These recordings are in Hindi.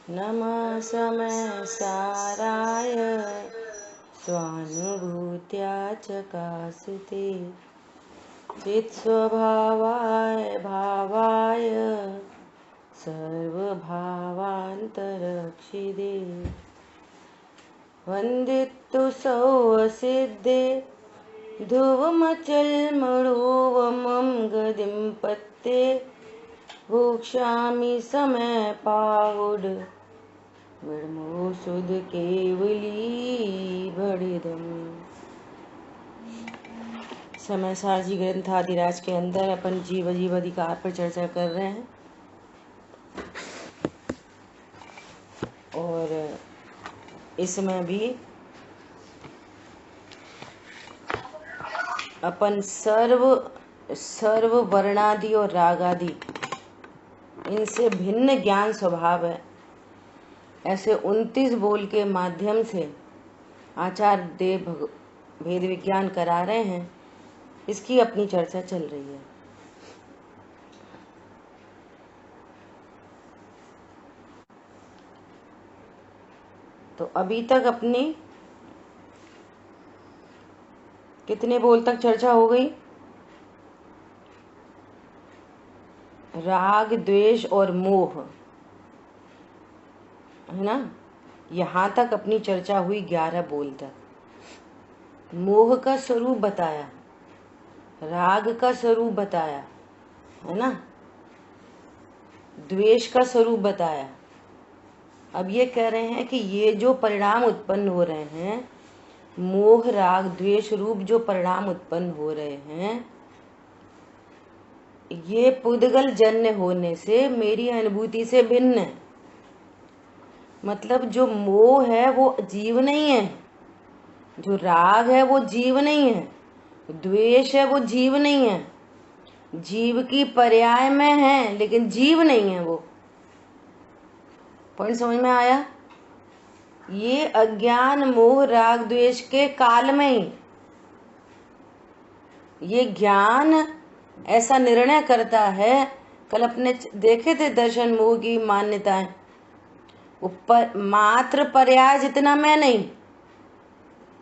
नमः समय साराय स्वानुभूत्या चकासिते चित्स्वभावाय भावाय सर्वभावान्तरक्षिदे वन्दितु सौसिद्धे ध्रुवमचलमणोवमं गदिं पत्ते भोक्ष्यामि समय पाहुड विड़मो सुध केवली बड़िदम। समय सारजी ग्रंथ आदिराज के अंदर अपन जीव जीव अधिकार पर चर्चा कर रहे हैं और इसमें भी अपन सर्व वर्णादि और रागादि इनसे भिन्न ज्ञान स्वभाव है, ऐसे 29 बोल के माध्यम से आचार्य देव भेद विज्ञान करा रहे हैं। इसकी अपनी चर्चा चल रही है। तो अभी तक अपनी कितने बोल तक चर्चा हो गई? राग, द्वेष और मोह, है ना? यहाँ तक अपनी चर्चा हुई 11 बोल तक। मोह का स्वरूप बताया, राग का स्वरूप बताया, है ना? द्वेष का स्वरूप बताया। अब ये कह रहे हैं कि ये जो परिणाम उत्पन्न हो रहे हैं, मोह राग द्वेष रूप जो परिणाम उत्पन्न हो रहे हैं, ये पुद्गल जन्य होने से मेरी अनुभूति से भिन्न है। मतलब जो मोह है वो जीव नहीं है, जो राग है वो जीव नहीं है, द्वेष है वो जीव नहीं है, जीव की पर्याय में है लेकिन जीव नहीं है वो। पॉइंट समझ में आया? ये अज्ञान मोह राग द्वेष के काल में ही ये ज्ञान ऐसा निर्णय करता है। कल अपने देखे थे दर्शन मोह की मान्यताएं, ऊपर मात्र पर्याय जितना मैं नहीं,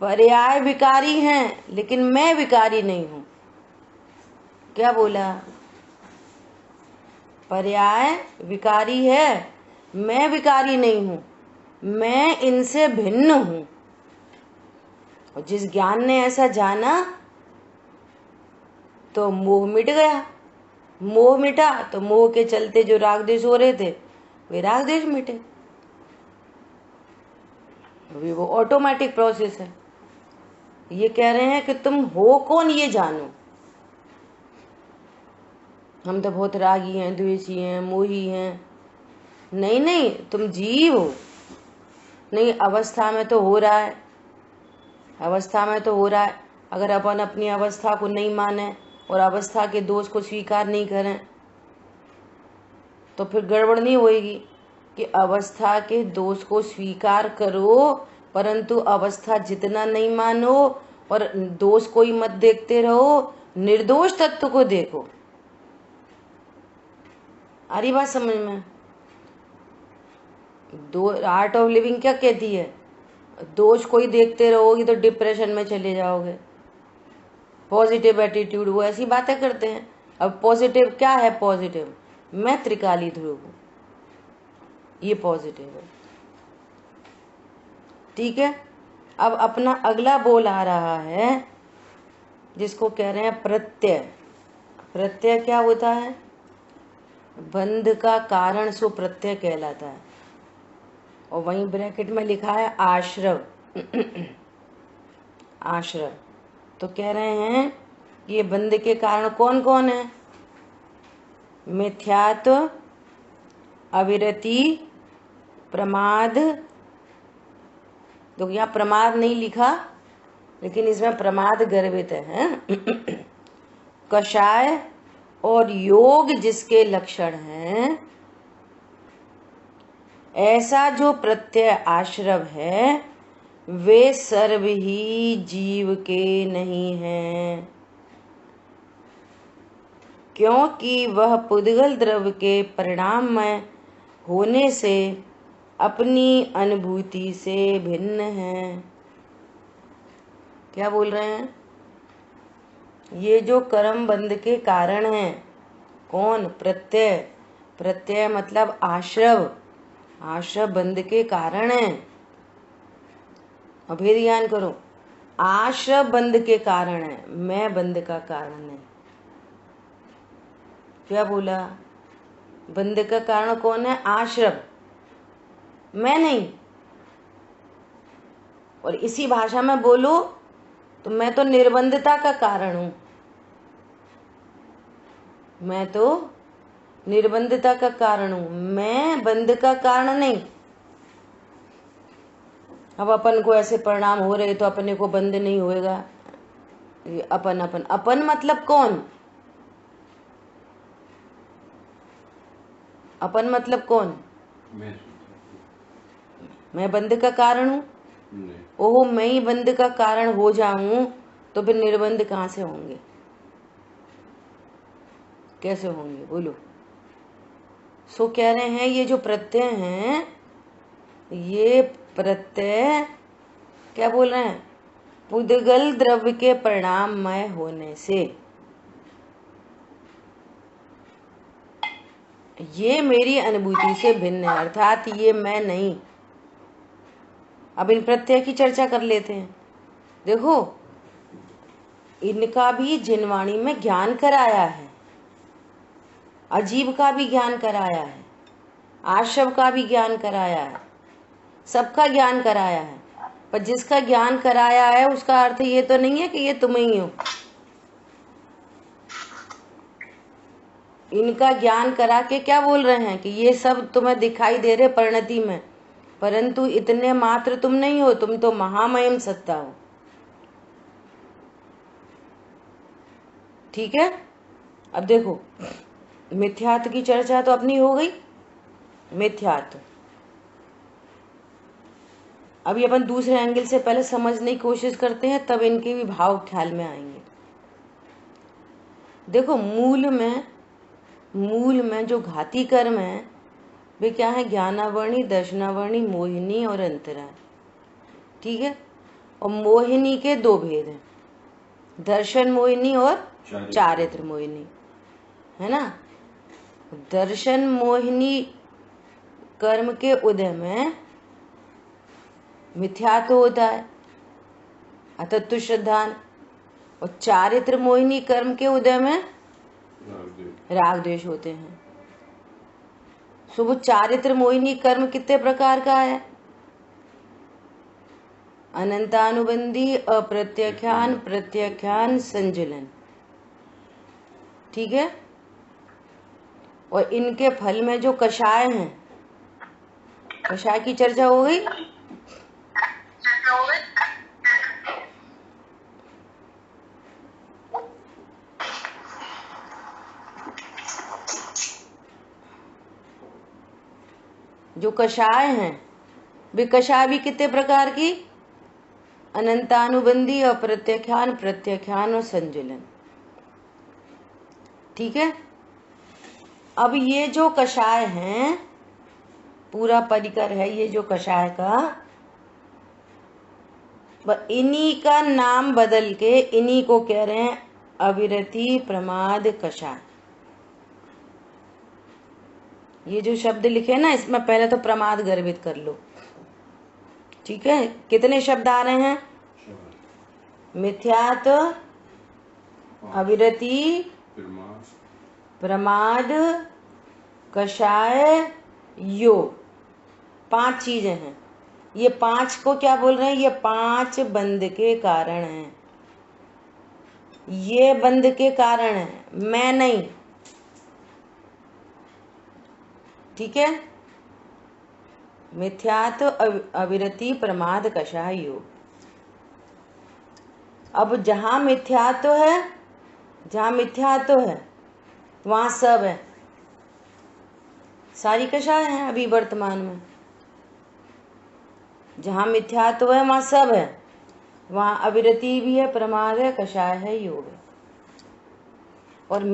पर्याय विकारी हैं लेकिन मैं विकारी नहीं हूं। क्या बोला? पर्याय विकारी है, मैं विकारी नहीं हूं, मैं इनसे भिन्न हूं। और जिस ज्ञान ने ऐसा जाना तो मोह मिट गया। मोह मिटा तो मोह के चलते जो राग द्वेष हो रहे थे वे राग द्वेष मिटे। अभी वो ऑटोमेटिक प्रोसेस है। ये कह रहे हैं कि तुम हो कौन ये जानो। हम तो बहुत रागी हैं, द्वेषी हैं, मोही हैं। नहीं नहीं, तुम जीव हो। नहीं, अवस्था में तो हो रहा है, अवस्था में तो हो रहा है। अगर अपन अपनी अवस्था को नहीं माने और अवस्था के दोष को स्वीकार नहीं करें तो फिर गड़बड़ नहीं होएगी कि अवस्था के दोष को स्वीकार करो परंतु अवस्था जितना नहीं मानो और दोष को ही मत देखते रहो, निर्दोष तत्व को देखो। आ रही बात समझ में? आर्ट ऑफ लिविंग क्या कहती है? दोष को ही देखते रहोगे तो डिप्रेशन में चले जाओगे। पॉजिटिव एटीट्यूड, वो ऐसी बातें करते हैं। अब पॉजिटिव क्या है? पॉजिटिव मैं त्रिकाली ध्रुव हूं, ये पॉजिटिव है। ठीक है। अब अपना अगला बोल आ रहा है जिसको कह रहे हैं प्रत्यय। प्रत्यय क्या होता है? बंध का कारण सो प्रत्यय कहलाता है। और वहीं ब्रैकेट में लिखा है आश्रव। आश्रव तो कह रहे हैं ये बंध के कारण कौन कौन है? मिथ्यात्व, अविरति, प्रमाद। तो यहाँ प्रमाद नहीं लिखा लेकिन इसमें प्रमाद गर्भित है। कषाय और योग जिसके लक्षण हैं, ऐसा जो प्रत्यय आश्रव है वे सर्व ही जीव के नहीं हैं, क्योंकि वह पुद्गल द्रव्य के परिणाम में होने से अपनी अनुभूति से भिन्न है। क्या बोल रहे हैं? ये जो कर्म बंध के कारण है, कौन? प्रत्यय। प्रत्यय मतलब आश्रव। आश्रव बंध के कारण है। अभेद ज्ञान करो। आश्रव बंध के कारण है, मैं बंध का कारण नहीं। क्या बोला? बंध का कारण कौन है? आश्रव, मैं नहीं। और इसी भाषा में बोलो तो मैं तो निर्बंधता का कारण हूं। मैं तो निर्बंधता का कारण हूं, मैं बंध का कारण नहीं। अब अपन को ऐसे परिणाम हो रहे तो अपने को बंध नहीं होएगा। ये अपन अपन अपन मतलब कौन? अपन मतलब कौन? मैं बंध का कारण हूं। ओहो, मैं ही बंध का कारण हो जाऊं तो फिर निर्बंध कहां से होंगे? कैसे होंगे बोलो? सो कह रहे हैं ये जो प्रत्यय हैं, ये प्रत्यय क्या बोल रहे हैं? पुद्गल द्रव्य के परिणाममय होने से ये मेरी अनुभूति से भिन्न है, अर्थात ये मैं नहीं। अब इन प्रत्यय की चर्चा कर लेते हैं। देखो, इनका भी जिनवाणी में ज्ञान कराया है, अजीब का भी ज्ञान कराया है, आश्रव का भी ज्ञान कराया है, सबका ज्ञान कराया है। पर जिसका ज्ञान कराया है उसका अर्थ ये तो नहीं है कि ये तुम ही हो। इनका ज्ञान करा के क्या बोल रहे हैं कि ये सब तुम्हें दिखाई दे रहे परिणति में, परंतु इतने मात्र तुम नहीं हो, तुम तो महामहिम सत्ता हो। ठीक है। अब देखो, मिथ्यात्व की चर्चा तो अपनी हो गई। मिथ्यात्व अभी अपन दूसरे एंगल से पहले समझने की कोशिश करते हैं, तब इनके भी भाव ख्याल में आएंगे। देखो, मूल में जो घाती कर्म है वे क्या है? ज्ञानावर्णी, दर्शनावर्णी, मोहिनी और अंतरा। ठीक है। और मोहिनी के दो भेद हैं, दर्शन मोहिनी और चारित्र मोहिनी, है ना। दर्शन मोहिनी कर्म के उदय में मिथ्यात्व होता है, अतत्व श्रद्धान। और चारित्र मोहिनी कर्म के उदय में राग द्वेष होते हैं। सो वो चारित्र मोहिनी कर्म कितने प्रकार का है? अनंतानुबंधी, अप्रत्याख्यान, प्रत्याख्यान, संजुलन। ठीक है। और इनके फल में जो कषाय हैं, कषाय की चर्चा हो गई। जो कषाय हैं वे कषाय भी कितने प्रकार की? अनंतानुबंधी, अप्रत्याख्यान, प्रत्याख्यान और संजुलन। ठीक है। अब ये जो कषाय हैं, पूरा परिकर है ये जो कषाय का, इन्हीं का नाम बदल के इन्हीं को कह रहे हैं अविरति प्रमाद कषाय। ये जो शब्द लिखे ना, इसमें पहले तो प्रमाद गर्भित कर लो। ठीक है। कितने शब्द आ रहे हैं? मिथ्यात्व, अविरति, प्रमाद, कषाय, योग। 5 चीजें हैं। ये 5 को क्या बोल रहे हैं? ये 5 बंध के कारण हैं। ये बंध के कारण है, मैं नहीं। ठीक है। मिथ्यात्व, अविरति, प्रमाद, कषाय, योग। अब जहां मिथ्यात्व है, वहां सब है, सारी कषाय है। अभी वर्तमान में जहां मिथ्यात्व है वहां सब है, वहां अविरति भी है, प्रमाद है, कषाय है, योग है। और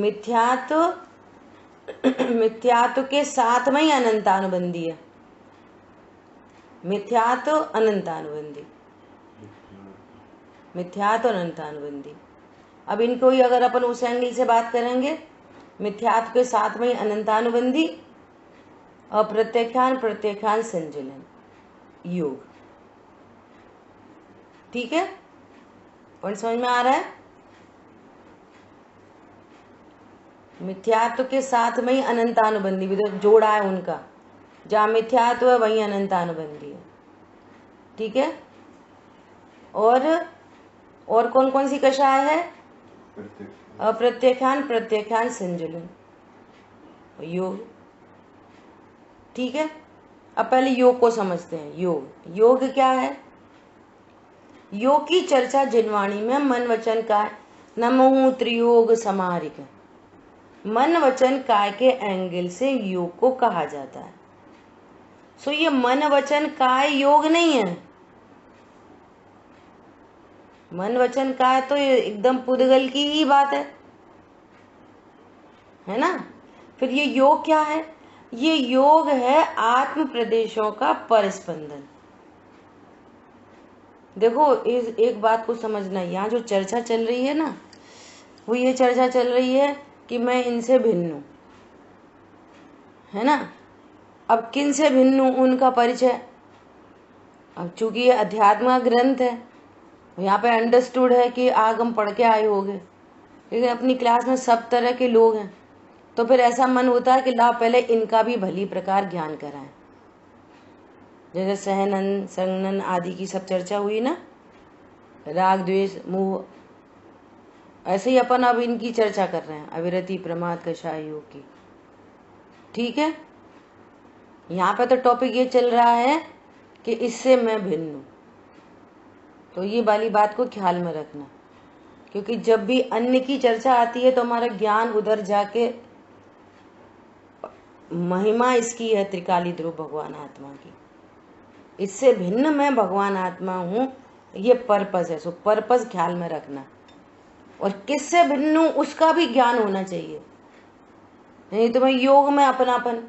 मिथ्यात्व के साथ में ही अनंतानुबंधी है। मिथ्यात्व अनंतानुबंधी, मिथ्यात्व अनंतानुबंधी। अब इनको ही अगर अपन उस एंगल से बात करेंगे, मिथ्यात्व के साथ में अनंतानुबंधी, अप्रत्याख्यान प्रत्याख्यान संचलन योग। ठीक है, पॉइंट समझ में आ रहा है? मिथ्यात्व के साथ में ही अनंतानुबंधी भी तो जोड़ा है उनका, जहां मिथ्यात्व है वहीं अनंतानुबंधी है। ठीक है, और कौन कौन सी कषाय है? अप्रत्याख्यान प्रत्याख्यान संचलन योग। ठीक है, अब पहले योग को समझते हैं। योग क्या है? योग की चर्चा जिनवाणी में मन वचन काय नमोहु त्रियोग समाहारिक, मन वचन काय के एंगल से योग को कहा जाता है। सो ये मन वचन काय योग नहीं है। मन वचन काय तो ये एकदम पुद्गल की ही बात है ना। फिर ये योग क्या है? ये योग है आत्म प्रदेशों का परस्पंदन। देखो एक बात को समझना, यहाँ जो चर्चा चल रही है ना, वो ये चर्चा चल रही है कि मैं इनसे भिन्न हूं, है ना। अब किन से भिन्न हूं उनका परिचय, अब चूंकि ये अध्यात्म का ग्रंथ है, यहाँ पे अंडरस्टूड है कि आगम पढ़ के आए होगे, लेकिन अपनी क्लास में सब तरह के लोग हैं, तो फिर ऐसा मन होता है कि लाओ पहले इनका भी भली प्रकार ज्ञान कराएं। जैसे सहनन संगनन आदि की सब चर्चा हुई ना, राग द्वेष मोह, ऐसे ही अपन अब इनकी चर्चा कर रहे हैं, अविरति प्रमाद कषाय योग की। ठीक है, यहाँ पे तो टॉपिक ये चल रहा है कि इससे मैं भिन्न हूं, तो ये वाली बात को ख्याल में रखना, क्योंकि जब भी अन्य की चर्चा आती है तो हमारा ज्ञान उधर जाके, महिमा इसकी है त्रिकाली ध्रुव भगवान आत्मा की, इससे भिन्न मैं भगवान आत्मा हूं, ये पर्पस है। सो पर्पस ख्याल में रखना, और किससे भिन्न हूं उसका भी ज्ञान होना चाहिए। नहीं तो मैं योग में अपनापन,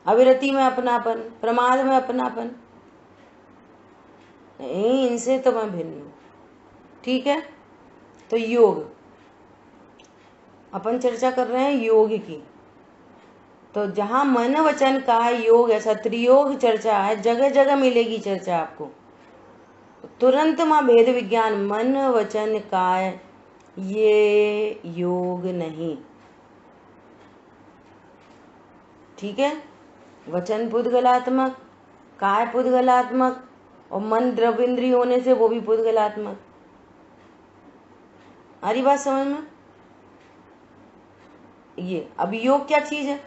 अविरति में अपनापन, प्रमाद में अपनापन, नहीं, इनसे तो मैं भिन्न हूं। ठीक है, तो योग अपन चर्चा कर रहे हैं योग की, तो जहां मन वचन का योग, ऐसा त्रियोग चर्चा है, जगह जगह मिलेगी चर्चा आपको। तुरंत मां भेद विज्ञान मन वचन काय ये योग नहीं। ठीक है, वचन पुद्गलात्मक, काय पुद्गलात्मक, और मन द्रव्येंद्रिय होने से वो भी पुद्गलात्मक। आ रही बात समझ में? ये अब योग क्या चीज है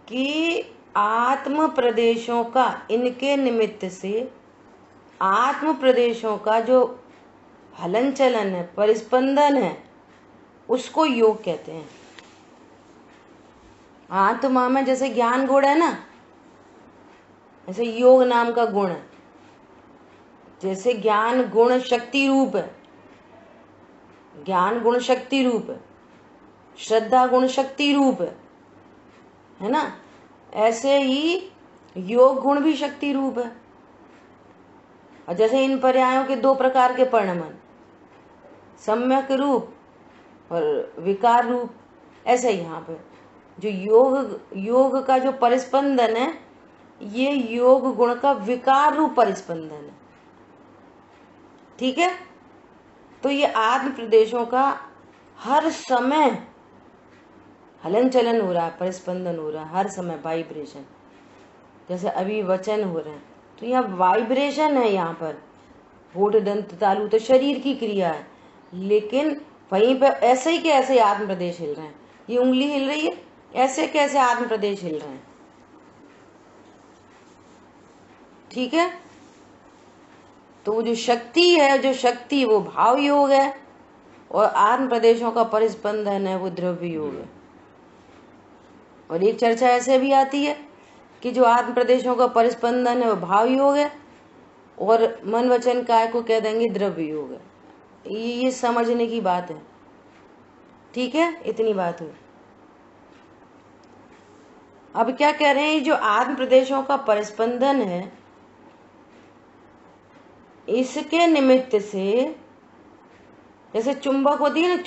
कि आत्म प्रदेशों का, इनके निमित्त से आत्म प्रदेशों का जो हलन चलन है, परिस्पंदन है, उसको योग कहते हैं। आत्मा में जैसे ज्ञान गुण है ना, ऐसे योग नाम का गुण है। जैसे ज्ञान गुण शक्ति रूप है, ज्ञान गुण शक्ति रूप है, श्रद्धा गुण शक्ति रूप है ना, ऐसे ही योग गुण भी शक्ति रूप है। और जैसे इन पर्यायों के दो प्रकार के परिणमन, सम्यक रूप और विकार रूप, ऐसे यहाँ पे जो योग का जो परिस्पंदन है, ये योग गुण का विकार रूप परिस्पंदन है। ठीक है, तो ये आत्म प्रदेशों का हर समय हलन चलन हो रहा है, परिस्पंदन हो रहा है, हर समय वाइब्रेशन। जैसे अभी वचन हो रहे हैं तो यहाँ वाइब्रेशन है, यहाँ पर होठ दंत तालु तो शरीर की क्रिया है, लेकिन वहीं पर ऐसे ही के ऐसे आत्म प्रदेश हिल रहे हैं। ये उंगली हिल रही है, ऐसे कैसे आत्म प्रदेश हिल रहे हैं। ठीक है, तो वो जो शक्ति है, जो शक्ति वो भाव योग है, और आत्म प्रदेशों का परिस्पंदन है वो द्रव्य योग है। और एक चर्चा ऐसे भी आती है कि जो आत्म प्रदेशों का परिस्पंदन है वो भाव योग है, और मन वचन काय को कह देंगे द्रव्य योग है। ये समझने की बात है। ठीक है, इतनी बात हुई। अब क्या कह रहे हैं, जो आत्म प्रदेशों का परिस्पंदन है, इसके निमित्त से, जैसे चुंबक होती है ना,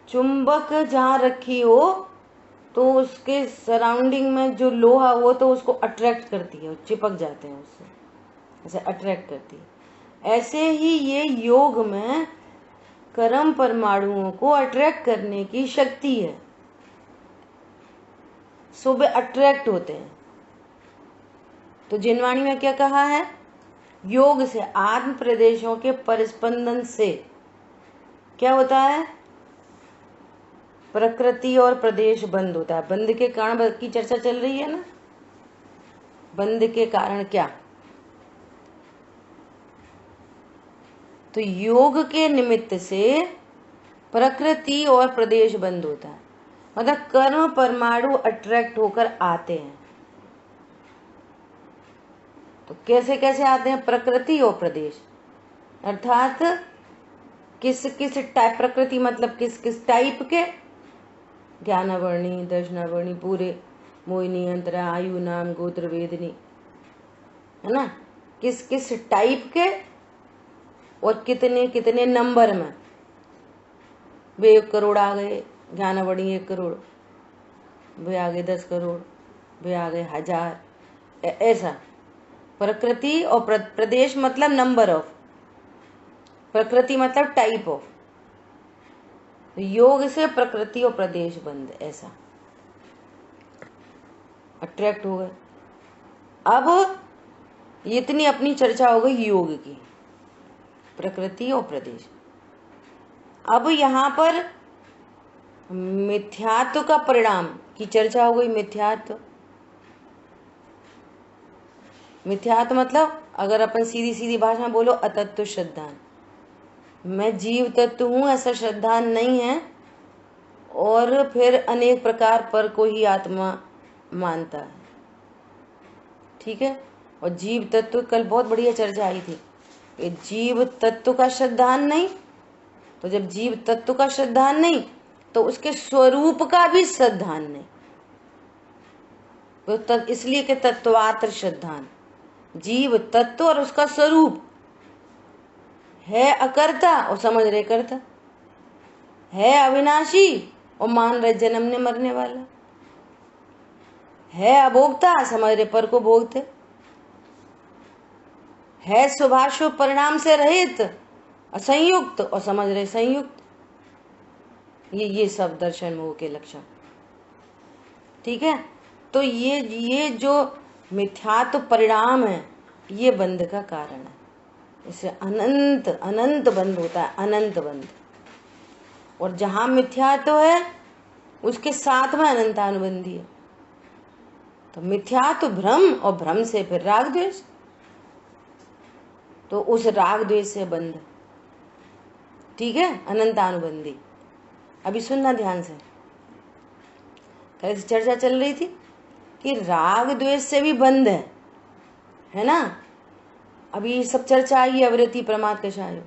चुंबक जहाँ रखी हो तो उसके सराउंडिंग में जो लोहा हो तो उसको अट्रैक्ट करती है, चिपक जाते हैं उससे, ऐसे अट्रैक्ट करती है। ऐसे ही ये योग में कर्म परमाणुओं को अट्रैक्ट करने की शक्ति है, सो वे अट्रैक्ट होते हैं। तो जिनवाणी में क्या कहा है, योग से आत्म प्रदेशों के परिस्पंदन से क्या होता है, प्रकृति और प्रदेश बंद होता है। बंद के कारण की चर्चा चल रही है ना, बंद के कारण क्या, तो योग के निमित्त से प्रकृति और प्रदेश बंद होता है, मतलब कर्म परमाणु अट्रैक्ट होकर आते हैं। तो कैसे कैसे आते हैं, प्रकृति और प्रदेश, अर्थात किस किस टाइप, प्रकृति मतलब किस किस टाइप के, ज्ञानावर्णी, दर्शनावर्णी, पूरे, मोहिनी, अंतरा, आयु, नाम, गोत्र, वेदनी, है ना, किस किस टाइप के और कितने कितने नंबर में। वे 1 करोड़ आ गए, ज्ञानावर्णी 1 करोड़, वे आ गए 10 करोड़, वे आ गए 1000, ऐसा। प्रकृति और प्रदेश मतलब नंबर ऑफ, प्रकृति मतलब टाइप ऑफ। योग से प्रकृति और प्रदेश बंद, ऐसा अट्रैक्ट हो गए। अब इतनी अपनी चर्चा हो गई योग की, प्रकृति और प्रदेश। अब यहाँ पर मिथ्यात्व का परिणाम की चर्चा हो गई। मिथ्यात्व मतलब, अगर अपन सीधी सीधी भाषा में बोलो, अतत्व श्रद्धा, मैं जीव तत्व हूं ऐसा श्रद्धा नहीं है, और फिर अनेक प्रकार पर को ही आत्मा मानता है, ठीक है। और जीव तत्व, कल बहुत बढ़िया चर्चा आई थी, जीव तत्व का श्रद्धान नहीं, तो जब जीव तत्व का श्रद्धान नहीं तो उसके स्वरूप का भी श्रद्धान नहीं, तो इसलिए कि तत्वात्र श्रद्धान, जीव तत्व और उसका स्वरूप है अकर्ता और समझ रहे करता, है अविनाशी और मान रहे जन्मने मरने वाला, है अभोक्ता समझ रहे पर को भोगते, है शुभाशुभ परिणाम से रहित असंयुक्त और समझ रहे संयुक्त। ये सब दर्शन मोह के लक्षण, ठीक है। तो ये जो मिथ्यात्व परिणाम है, ये बंध का कारण है। इससे अनंत अनंत बंध होता है, अनंत बंध। और जहां मिथ्यात्व है उसके साथ में अनंतानुबंधी है। तो मिथ्यात्व भ्रम, और भ्रम से फिर राग द्वेष, तो उस राग द्वेष से बंध, ठीक है, अनंतानुबंधी। अभी सुनना ध्यान से, कैसे चर्चा चल रही थी कि राग द्वेष से भी बंध है ना। अभी सब चर्चा आई अवृत्ति प्रमाद कषाय,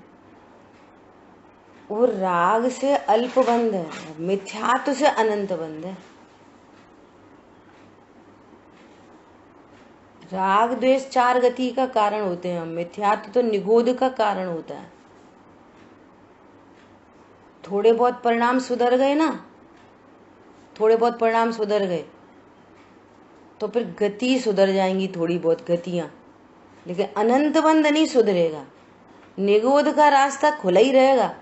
वो राग से अल्प बंध है, मिथ्यात्व से अनंत बंध है। राग द्वेष 4 गति का कारण होते हैं, मिथ्यात्व तो निगोध का कारण होता है। थोड़े बहुत परिणाम सुधर गए ना, थोड़े बहुत परिणाम सुधर गए तो फिर गति सुधर जाएंगी, थोड़ी बहुत गतियां, लेकिन अनंत बंध नहीं सुधरेगा। निगोध का रास्ता खुला ही रहेगा,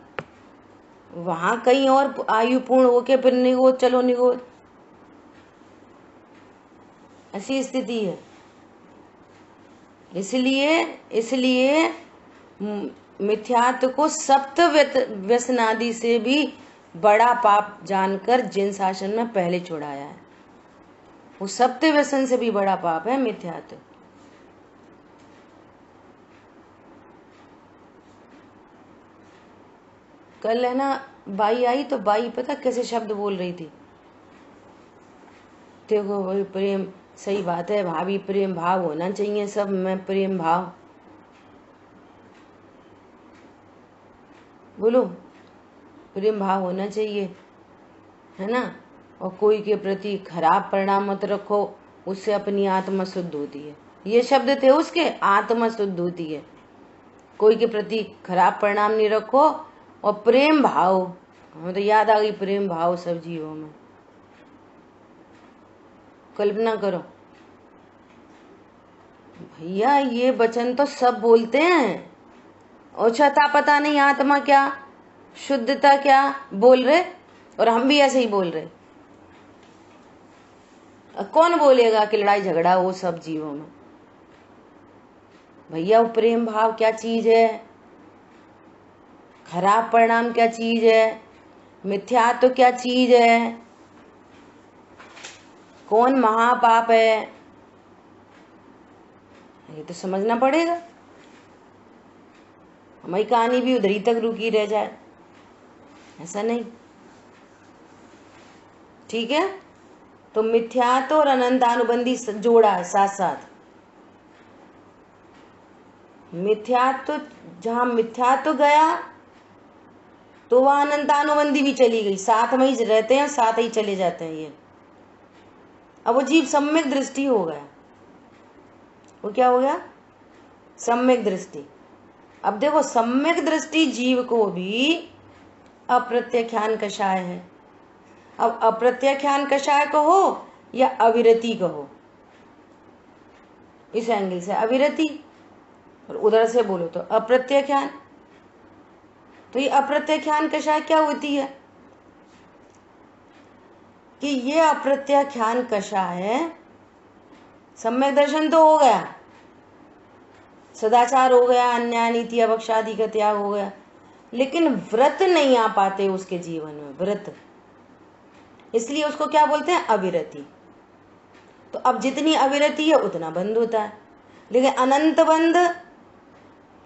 वहां कहीं और आयु पूर्ण होके फिर निगोध, चलो निगोध, ऐसी स्थिति है। इसलिए मिथ्यात्व को सप्त व्यसनादि से भी बड़ा पाप जानकर जिन शासन में पहले छुड़ाया है। वो सप्त व्यसन से भी बड़ा पाप है मिथ्यात्व। कल है ना बाई आई, तो बाई पता कैसे शब्द बोल रही थी, देखो वही प्रेम, सही बात है भाभी, प्रेम भाव होना चाहिए सब में, प्रेम भाव, बोलो प्रेम भाव होना चाहिए, है ना। और कोई के प्रति खराब परिणाम मत रखो, उससे अपनी आत्मा शुद्ध होती है। ये शब्द थे उसके, आत्मा शुद्ध होती है। कोई के प्रति खराब परिणाम नहीं रखो, और प्रेम भाव, हमें तो याद आ गई प्रेम भाव सब जीवों में। कल्पना करो भैया, ये वचन तो सब बोलते हैं, और छता पता नहीं आत्मा क्या, शुद्धता क्या बोल रहे, और हम भी ऐसे ही बोल रहे। कौन बोलेगा कि लड़ाई झगड़ा वो सब जीवों में? भैया वो प्रेम भाव क्या चीज है, खराब परिणाम क्या चीज है, मिथ्यात्व तो क्या चीज है, कौन महापाप है, ये तो समझना पड़ेगा। हमारी कहानी भी उधर ही तक रुकी रह जाए, ऐसा नहीं। ठीक है, तो मिथ्यात्व और अनंतानुबंधी जोड़ा है साथ साथ। मिथ्यात्व, जहां मिथ्यात्व गया तो वह अनंतानुबंधी भी चली गई, साथ में ही रहते हैं, साथ ही चले जाते हैं ये। अब वो जीव सम्यक दृष्टि हो गया। वो क्या हो गया? सम्यक दृष्टि। अब देखो, सम्यक दृष्टि जीव को भी अप्रत्याख्यान कषाय है। अब अप्रत्याख्यान कषाय कहो या अविरति कहो, इस एंगल से अविरति, और उधर से बोलो तो अप्रत्याख्यान। तो ये अप्रत्याख्यान कषाय क्या होती है कि ये अप्रत्याख्यान कषाय, सम्यक दर्शन तो हो गया, सदाचार हो गया, अन्याय नीति अवक्षादि का त्याग हो गया, लेकिन व्रत नहीं आ पाते उसके जीवन में, व्रत। इसलिए उसको क्या बोलते हैं? अविरति। तो अब जितनी अविरति है उतना बंद होता है, लेकिन अनंत बंध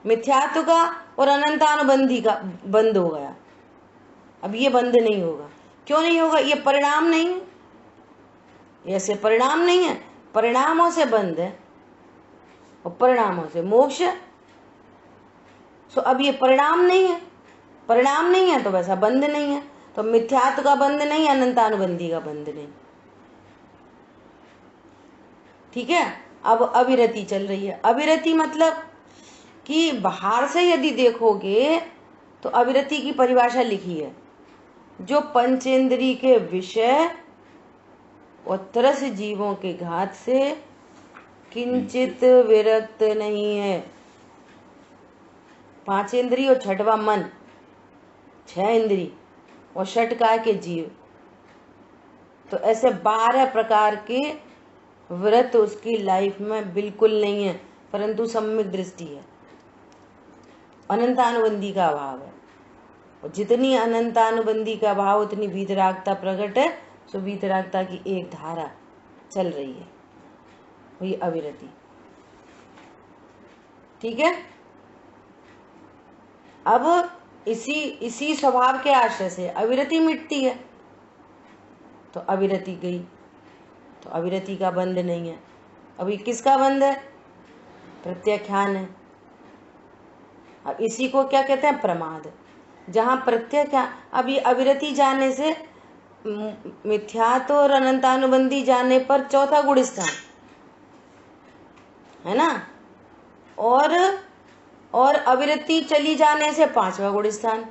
मिथ्यात्व का और अनंतानुबंधी का बंद हो गया। अब ये बंद नहीं होगा। क्यों नहीं होगा? ये परिणाम नहीं है, ऐसे परिणाम नहीं है, परिणामों से बंद है और परिणामों से मोक्ष। सो अब ये परिणाम नहीं है, परिणाम नहीं है तो वैसा बंद नहीं है। तो मिथ्यात्व का बंद नहीं, अनंतानुबंधी का बंद नहीं। ठीक है, अब अविरति चल रही है। अविरति मतलब कि बाहर से यदि देखोगे तो अविरति की परिभाषा लिखी है, जो पंचेंद्री के विषय और तरस जीवों के घात से किंचित विरक्त नहीं है। पांच इंद्री और छठवा मन, 6 इंद्री और षटकार के जीव, तो ऐसे 12 प्रकार के व्रत उसकी लाइफ में बिल्कुल नहीं है, परंतु सम्यक दृष्टि है। अनंतानुबंधी का अभाव है, और जितनी अनंतानुबंधी का अभाव उतनी वीतरागता प्रकट है। सो वीतरागता की एक धारा चल रही है, वही अविरति। ठीक है, अब इसी स्वभाव के आश्रय से अविरति मिटती है। तो अविरति गई, तो अविरति का बंध नहीं है। अभी किसका बंध है? प्रत्याख्यान है। अब इसी को क्या कहते हैं? प्रमाद। जहां प्रत्याख्यान, अभी अविरति जाने से, मिथ्यात्व और अनंतानुबंधी जाने पर चौथा गुण स्थान है ना, और अविरति चली जाने से 5वां गुण स्थान।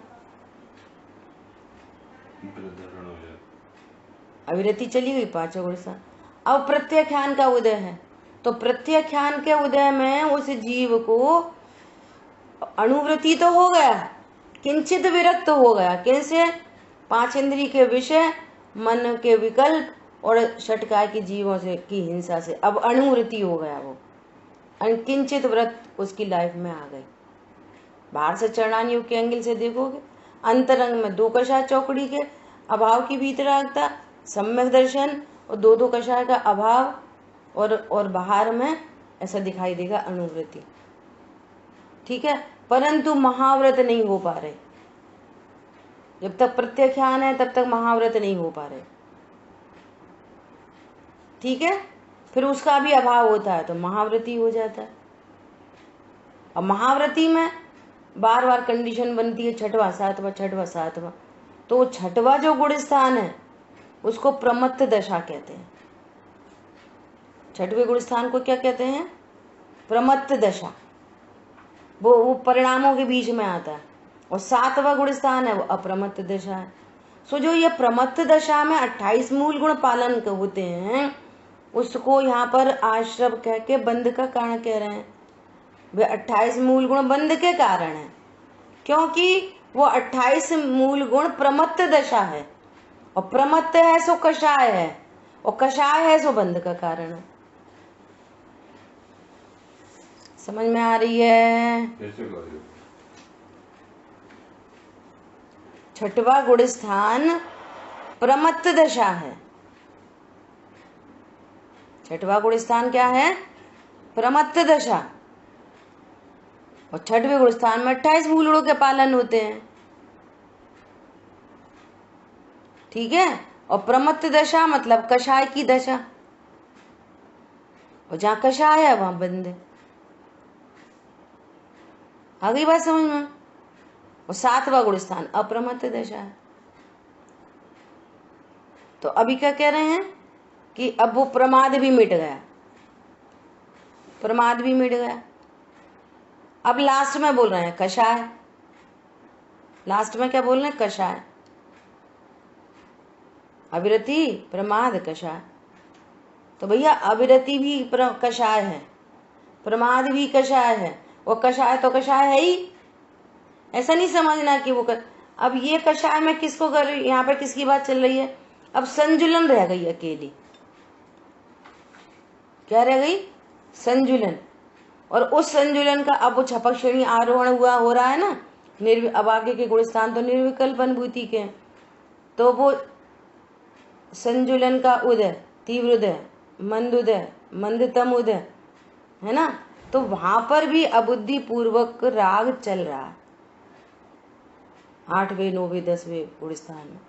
अविरति चली गई, 5वां गुण स्थान। अब प्रत्याख्यान का उदय है, तो प्रत्याख्यान के उदय में उस जीव को अणुवृत्ति तो हो गया, किंचित विरक्त हो गया। किनसे? 5 इंद्री के विषय, मन के विकल्प और षटकार की जीवों से की हिंसा से अब अणुवृत्ति हो गया। वो किंचित व्रत उसकी लाइफ में आ गई। बाहर से चरणान योग के एंगल से देखोगे, अंतरंग में 2 कषाय चौकड़ी के अभाव की वीतरागता, सम्यक दर्शन और 2 कषाय का अभाव, और बाहर में ऐसा दिखाई देगा अणुवृत्ति। ठीक है, परंतु महाव्रत नहीं हो पा रहे। जब तक प्रत्याख्यान है तब तक महाव्रत नहीं हो पा रहे। ठीक है, फिर उसका भी अभाव होता है तो महाव्रती हो जाता है। और महाव्रती में बार बार कंडीशन बनती है, 6वां 7वां 6वां 7वां। तो 6वां जो गुण स्थान है उसको प्रमत्त दशा कहते हैं। छठवें गुण स्थान को क्या कहते हैं? प्रमत्त दशा। वो परिणामों के बीच में आता है। और 7वां गुण स्थान है वो अप्रमत्त दशा है। सो जो ये प्रमत्त दशा में 28 मूल गुण पालन होते हैं, उसको यहाँ पर आश्रव कह के बंध का कारण कह रहे हैं। वे 28 मूल गुण बंध के कारण है, क्योंकि वो 28 मूल गुण प्रमत्त दशा है, और प्रमत्त है सो कषाय है, और कषाय है सो बंध का कारण है। समझ में आ रही है? छठवां गुण स्थान प्रमत्त दशा है। छठवां गुण स्थान क्या है? प्रमत्त दशा। और छठवें गुण स्थान में 28 मूल गुणों के पालन होते हैं। ठीक है। और प्रमत्त दशा मतलब कषाय की दशा, और जहां कषाय है वहां बंद है। आ गई बात समझ में? और 7वां गुण स्थान अप्रमत्त दशा है। तो अभी क्या कह रहे हैं कि अब वो प्रमाद भी मिट गया, प्रमाद भी मिट गया। अब लास्ट में बोल रहे हैं कषाय। लास्ट में क्या बोल रहे हैं? कषाय। अविरति, प्रमाद, कषाय। तो भैया अविरति भी कषाय है, प्रमाद भी कषाय है, वो कषाय तो कषाय है ही। ऐसा नहीं समझना कि वो अब ये कषाय में किसको कर, यहाँ पे किसकी बात चल रही है? अब संजुलन रह गई अकेली। क्या रह गई? संजुलन। और उस संजुलन का अब वो छपक श्रेणी आरोहण हुआ हो रहा है ना। अब आगे के गुण स्थान तो निर्विकल्प अनुभूति के, तो वो संजुलन का उदय, तीव्र उदय, मंद उदय, मंदतम उदय है ना। तो वहां पर भी अबुद्धि पूर्वक राग चल रहा है 8वें, 9वें, 10वें गुण स्थान में।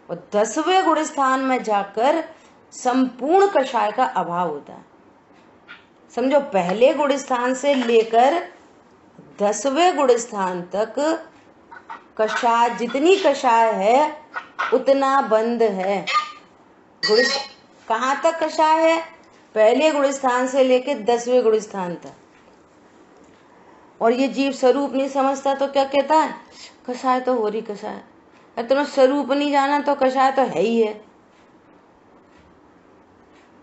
और 10वें गुण स्थान में जाकर संपूर्ण कषाय का अभाव होता है। समझो, पहले गुण स्थान से लेकर 10वें गुण स्थान तक कषाय, जितनी कषाय है उतना बंद है। गुण कहाँ तक कषाय है? पहले गुण स्थान से लेकर 10वें गुण स्थान तक। और ये जीव स्वरूप नहीं समझता तो क्या कहता है? कषाय तो हो रही कषाय। अरे तुम्हें स्वरूप नहीं जाना तो कषाय तो है ही है।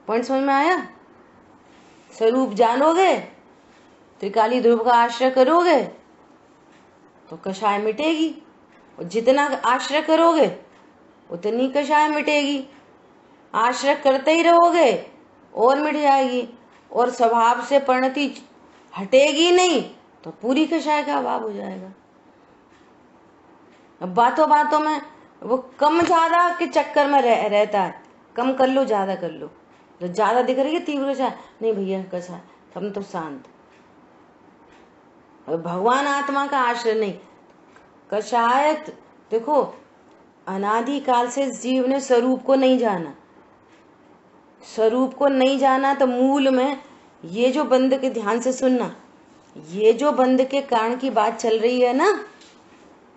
पॉइंट समझ में आया? स्वरूप जानोगे, त्रिकाली ध्रुव का आश्रय करोगे तो कषाय मिटेगी, और जितना आश्रय करोगे उतनी कषाय मिटेगी। आश्रय करते ही रहोगे और मिट जाएगी, और स्वभाव से परिणति हटेगी नहीं तो पूरी कषाय का अभाव हो जाएगा। अब बातों बातों में वो कम ज्यादा के चक्कर में रहता है। कम कर लो, ज्यादा कर लो। जो ज्यादा दिख रही है तीव्र कषाय, नहीं भैया कषाय, हम तो शांत। भगवान आत्मा का आश्रय नहीं, कषाय। देखो, अनादि काल से जीव ने स्वरूप को नहीं जाना। स्वरूप को नहीं जाना तो मूल में ये जो बंध के, ध्यान से सुनना, ये जो बंध के कारण की बात चल रही है ना,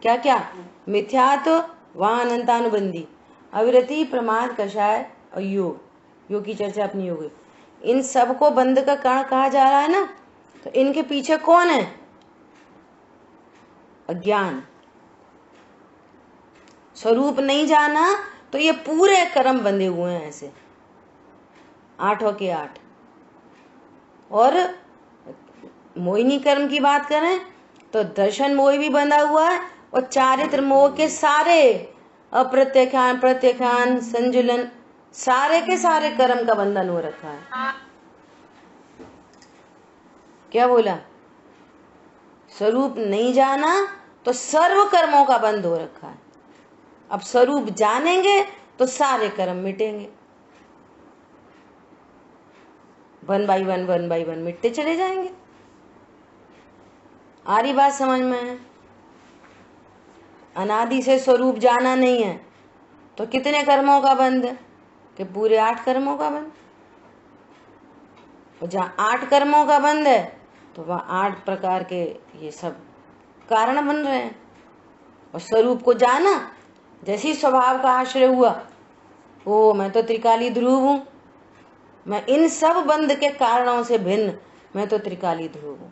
क्या क्या? मिथ्यात्व, वहां अनंतानुबंधी, अविरति, प्रमाद, कषाय और योग। योग की चर्चा अपनी हो गई। इन सब को बंध का कारण कहा जा रहा है ना। तो इनके पीछे कौन है? अज्ञान। स्वरूप नहीं जाना तो ये पूरे कर्म बंधे हुए हैं ऐसे 8 के 8। और मोहिनी कर्म की बात करें तो दर्शन मोह भी बंधा हुआ है, और चारित्र मोह के सारे अप्रत्याख्यान, प्रत्याख्यान, संजुलन, सारे के सारे कर्म का बंधन हो रखा है। क्या बोला? स्वरूप नहीं जाना तो सर्व कर्मों का बंध हो रखा है। अब स्वरूप जानेंगे तो सारे कर्म मिटेंगे। 1 by 1, 1 by 1 मिटते चले जाएंगे। आ रही बात समझ में? अनादि से स्वरूप जाना नहीं है तो कितने कर्मों का बंध? कि पूरे 8 कर्मों का बंध। और जहाँ 8 कर्मों का बंध है तो वह 8 प्रकार के ये सब कारण बन रहे हैं। और स्वरूप को जाना, जैसे ही स्वभाव का आश्रय हुआ ओ मैं तो त्रिकाली ध्रुव हूं, मैं इन सब बंध के कारणों से भिन्न, मैं तो त्रिकाली ध्रुव हूं।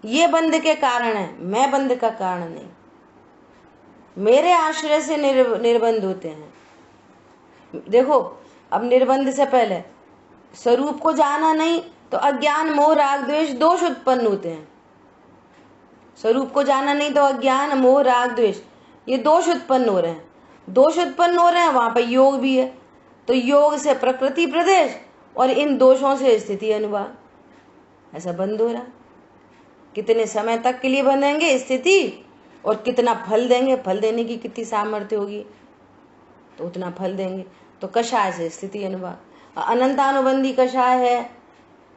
ये बंध के कारण है, मैं बंध का कारण नहीं। मेरे आश्रय से निर्बंध होते हैं। देखो, अब निर्बंध से पहले स्वरूप को जाना नहीं तो अज्ञान मोह राग द्वेष दोष उत्पन्न होते हैं। स्वरूप को जाना नहीं तो अज्ञान मोह राग द्वेष ये दोष उत्पन्न हो रहे हैं। दोष उत्पन्न हो रहे हैं, वहां पर योग भी है, तो योग से प्रकृति प्रदेश और इन दोषों से स्थिति अनुभाग, ऐसा बंद हो रहा। कितने समय तक के लिए बंधेंगे स्थिति, और कितना फल देंगे, फल देने की कितनी सामर्थ्य होगी तो उतना फल देंगे। तो कषाय से स्थिति अनुभाग। अनंतानुबंधी कषाय है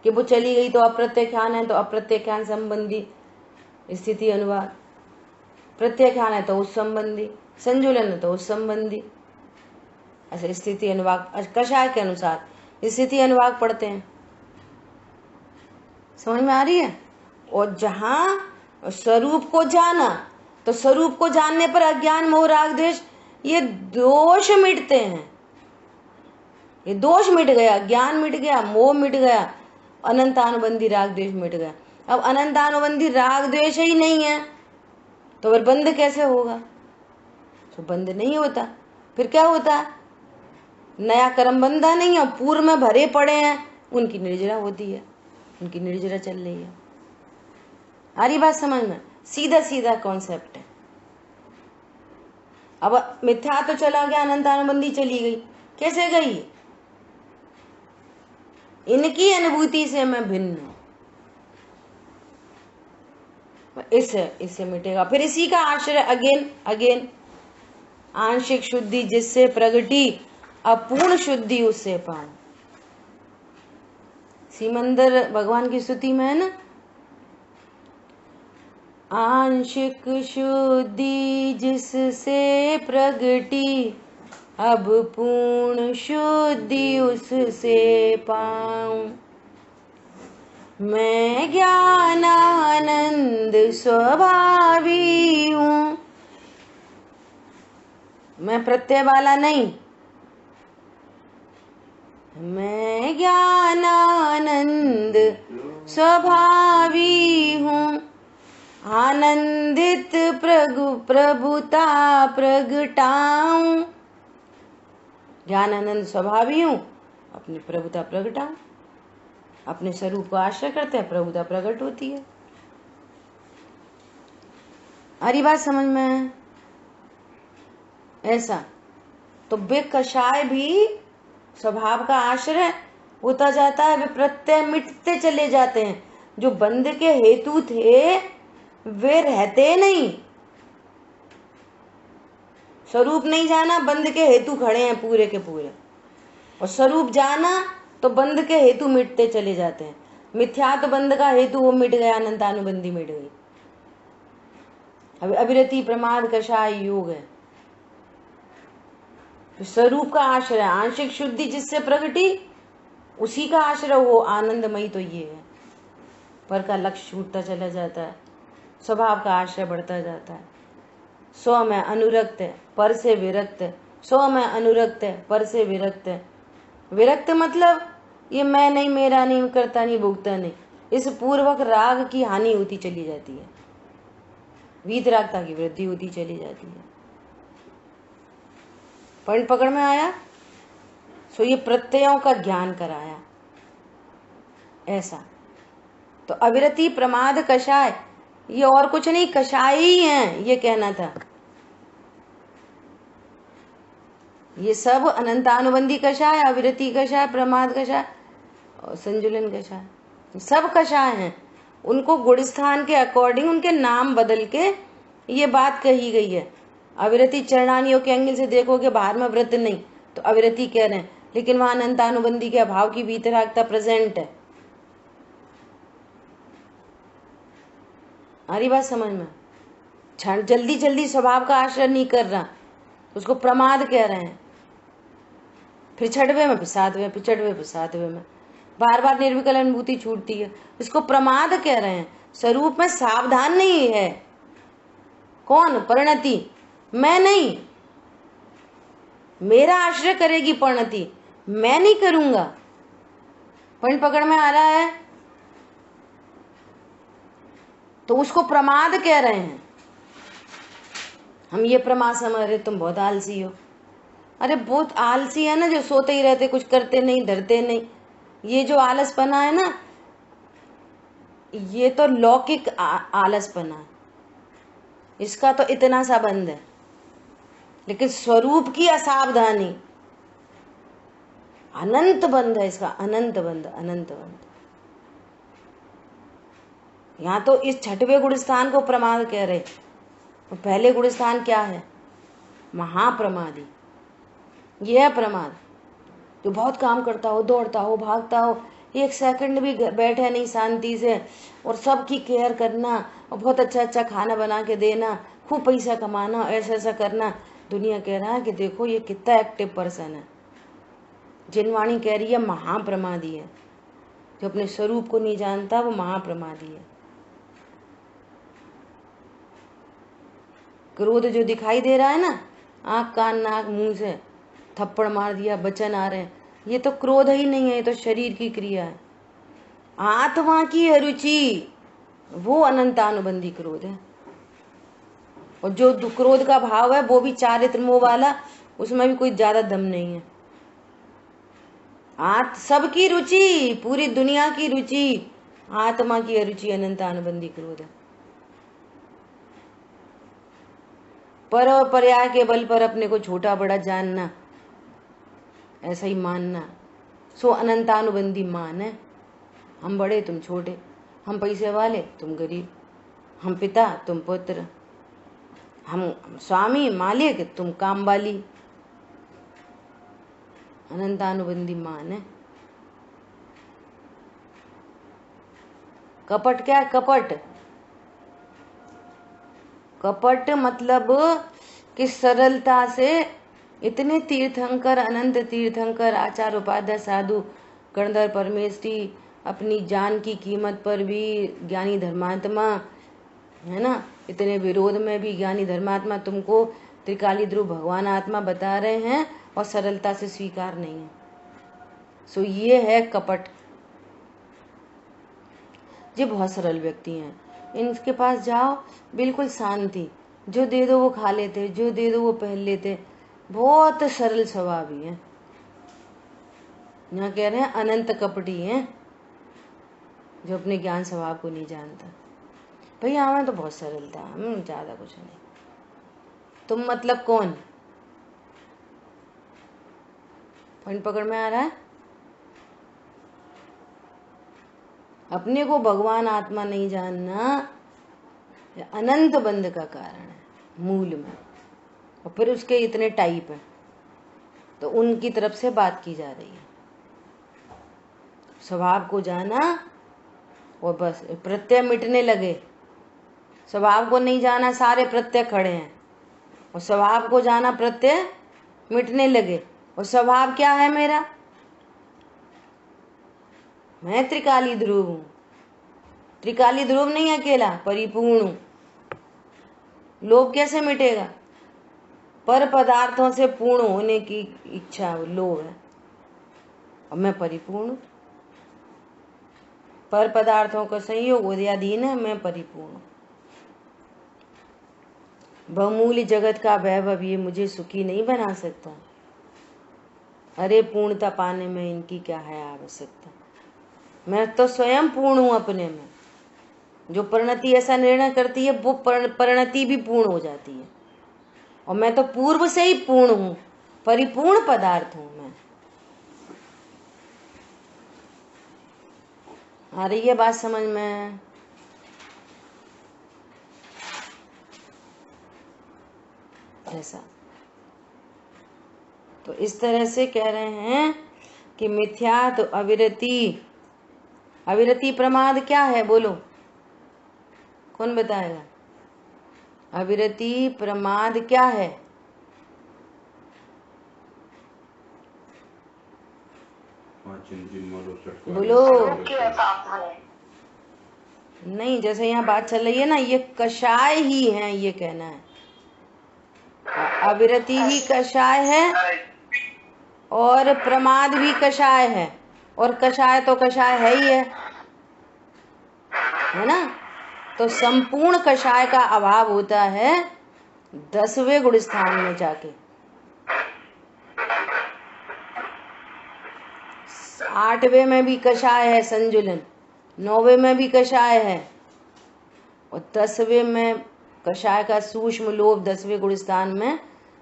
कि वो चली गई तो अप्रत्याख्यान है, तो अप्रत्याख्यान संबंधी स्थिति अनुभाग। प्रत्याख्यान है तो उस संबंधी, संजुलन है तो उस संबंधी, ऐसे स्थिति अनुभाग कषाय के अनुसार स्थिति अनुभाग पढ़ते हैं। समझ में आ रही है? और जहां स्वरूप को जाना, तो स्वरूप को जानने पर अज्ञान मोह राग द्वेष ये दोष मिटते हैं। ये दोष मिट गया, ज्ञान मिट गया, मोह मिट गया, अनंतानुबंधी राग द्वेष मिट गया। अब अनंतानुबंधी राग द्वेष ही नहीं है तो फिर बंध कैसे होगा? तो बंध नहीं होता। फिर क्या होता है? नया कर्म बंधा नहीं है, पूर्व में भरे पड़े हैं, उनकी निर्जरा होती है, उनकी निर्जरा चल रही है। आ रही बात समझ में? सीधा सीधा कॉन्सेप्ट है। अब मिथ्या तो चला गया, अनंतानुबंधी चली गई। कैसे गई? इनकी अनुभूति से मैं भिन्न हूं, इससे मिटेगा। फिर इसी का आश्रय अगेन आंशिक शुद्धि जिससे प्रगटी, अपूर्ण शुद्धि उससे पाऊं। सिमंदर भगवान की स्तुति में है ना, आंशिक शुद्धि जिससे प्रगटी, अब पूर्ण शुद्धि उससे पाऊं। मैं ज्ञानानंद स्वभावी हूं, मैं प्रत्यय वाला नहीं, मैं ज्ञानानंद स्वभावी हूं। आनंदित प्रभुता प्रगटाऊं, ज्ञानानंद स्वभावी हूं, अपनी प्रभुता प्रगटाऊं। अपने स्वरूप को आश्रय करते हैं, प्रभुता प्रकट होती है। हरी बात समझ में? ऐसा तो वे कषाय भी स्वभाव का आश्रय होता जाता है, वे प्रत्यय मिटते चले जाते हैं। जो बंध के हेतु थे वे रहते नहीं। स्वरूप नहीं जाना, बंध के हेतु खड़े हैं पूरे के पूरे, और स्वरूप जाना तो बंध के हेतु मिटते चले जाते हैं। मिथ्या तो बंध का हेतु वो मिट गया, अनंतानुबंधी मिट गई। अब अविरति प्रमाद कषाय योग है। स्वरूप का आश्रय आंशिक शुद्धि जिससे प्रगटी, उसी का आश्रय हो आनंदमयी, तो ये है। पर का लक्ष्य छूटता चला जाता है, स्वभाव का आश्रय बढ़ता जाता है। स्व में अनुरक्त है, पर से विरक्त है। स्व में अनुरक्त है, पर से विरक्त है। विरक्त मतलब ये मैं नहीं, मेरा नहीं, करता नहीं, भुगता नहीं। इस पूर्वक राग की हानि होती चली जाती है, वीतरागता की वृद्धि होती चली जाती है। पॉइंट पकड़ में आया? सो ये प्रत्ययों का ज्ञान कराया ऐसा। तो अविरति प्रमाद कषाय ये और कुछ नहीं, कषाय ही है, ये कहना था। ये सब अनंतानुबंधी कषाय, अविरति कषाय, प्रमाद कषाय और संजुलन कषाय, सब कषाय हैं। उनको गुण स्थान के अकॉर्डिंग उनके नाम बदल के ये बात कही गई है। अविरति चरणानियों के एंगल से देखोगे बाहर में व्रत नहीं तो अविरति कह रहे हैं, लेकिन वहां अनंतानुबंधी के अभाव की वीतरागता प्रेजेंट है। हमारी बात समझ में? जल्दी जल्दी स्वभाव का आश्रय नहीं कर रहा, उसको प्रमाद कह रहे हैं। फिर छठवें में, फिर सातवें, फिर छठवें, फिर सातवें में बार बार निर्विकल अनुभूति छूटती है, इसको प्रमाद कह रहे हैं। स्वरूप में सावधान नहीं है। कौन? परिणति, मैं नहीं। मेरा आश्रय करेगी परिणति, मैं नहीं करूंगा। पॉइंट पकड़ में आ रहा है? तो उसको प्रमाद कह रहे हैं हम। ये प्रमाद समझ रहे तुम बहुत आलसी हो। अरे बहुत आलसी है ना जो सोते ही रहते, कुछ करते नहीं, धरते नहीं। ये जो आलसपना है ना, ये तो लौकिक आलसपना है, इसका तो इतना सा बंद है। लेकिन स्वरूप की असावधानी अनंत बंद है इसका, अनंत बंद, अनंत बंद। यहाँ तो इस छठवें गुणस्थान को प्रमाद कह रहे। तो पहले गुणस्थान क्या है? महाप्रमादी। यह है प्रमाद, जो बहुत काम करता हो, दौड़ता हो, भागता हो, एक सेकंड भी बैठे नहीं शांति से, और सबकी केयर करना, और बहुत अच्छा अच्छा खाना बना के देना, खूब पैसा कमाना, ऐसा ऐसा करना। दुनिया कह रहा है कि देखो ये कितना एक्टिव पर्सन है। जिनवाणी कह रही है महाप्रमादी है। जो अपने स्वरूप को नहीं जानता वो महाप्रमादी है। क्रोध जो दिखाई दे रहा है ना, आंख कान नाक मुंह से थप्पड़ मार दिया, वचन आ रहे हैं, ये तो क्रोध ही नहीं है, ये तो शरीर की क्रिया है। आत्मा की अरुचि वो अनंतानुबंधी क्रोध है। और जो क्रोध का भाव है वो भी चारित्र मोह वाला, उसमें भी कोई ज्यादा दम नहीं है। सबकी रुचि, पूरी दुनिया की रुचि, आत्मा की अरुचि अनंतानुबंधी क्रोध है। पर और पर्याय के बल पर अपने को छोटा बड़ा जानना, ऐसा ही मानना, सो अनंतानुबंधी मान है। हम बड़े तुम छोटे, हम पैसे वाले तुम गरीब, हम पिता तुम पुत्र, हम स्वामी मालिक तुम काम वाली। अनंतानुबंधी मान है। कपट क्या है? कपट, कपट मतलब कि सरलता से इतने तीर्थंकर, अनंत तीर्थंकर, आचार्य उपाध्याय साधु गणधर परमेष्ठी, अपनी जान की कीमत पर भी ज्ञानी धर्मात्मा है ना, इतने विरोध में भी ज्ञानी धर्मात्मा तुमको त्रिकाली ध्रुव भगवान आत्मा बता रहे हैं और सरलता से स्वीकार नहीं है। सो ये है कपट। ये बहुत सरल व्यक्ति हैं, इनके पास जाओ बिल्कुल शांति, जो दे दो वो खा लेते, जो दे दो वो पहन लेते, बहुत सरल स्वभाव ही है। यहाँ कह रहे हैं अनंत कपटी हैं, जो अपने ज्ञान स्वभाव को नहीं जानता। भैया हमें तो बहुत सरल था, हम ज्यादा कुछ नहीं। तुम मतलब कौन? पॉइंट पकड़ में आ रहा है? अपने को भगवान आत्मा नहीं जानना अनंत बंध का कारण है मूल में। और फिर उसके इतने टाइप हैं, तो उनकी तरफ से बात की जा रही है। स्वभाव को जाना और बस प्रत्यय मिटने लगे। स्वभाव को नहीं जाना, सारे प्रत्यय खड़े हैं, और स्वभाव को जाना, प्रत्यय मिटने लगे। और स्वभाव क्या है मेरा? मैं त्रिकाली ध्रुव हूं। त्रिकाली ध्रुव नहीं अकेला, परिपूर्ण हूं। लोभ कैसे मिटेगा? पर पदार्थों से पूर्ण होने की इच्छा, लोभ है, और मैं परिपूर्ण हूं। पर पदार्थों का संयोग उदयाधीन है, मैं परिपूर्ण। बहुमूल्य जगत का वैभव ये मुझे सुखी नहीं बना सकता। अरे पूर्णता पाने में इनकी क्या है आवश्यकता? मैं तो स्वयं पूर्ण हूं अपने में। जो परिणति ऐसा निर्णय करती है वो परिणति भी पूर्ण हो जाती है, और मैं तो पूर्व से ही पूर्ण हूं, परिपूर्ण पदार्थ हूं मैं। आ रही है बात समझ में? ऐसा तो इस तरह से कह रहे हैं कि मिथ्या तो अविरति, अविरति प्रमाद क्या है बोलो, कौन बताएगा? अविरति प्रमाद क्या है? बोलो। नहीं, जैसे यहाँ बात चल रही है ना, ये कषाय ही है, ये कहना है। अविरति ही कषाय है और प्रमाद भी कषाय है, और कषाय तो कषाय है ही है ना। तो संपूर्ण कषाय का अभाव होता है 10वें गुण स्थान में जाके। 8वें में भी कषाय है संजुलन, 9वें में भी कषाय है, और 10वें में कषाय का सूक्ष्म लोभ, 10वें गुण स्थान में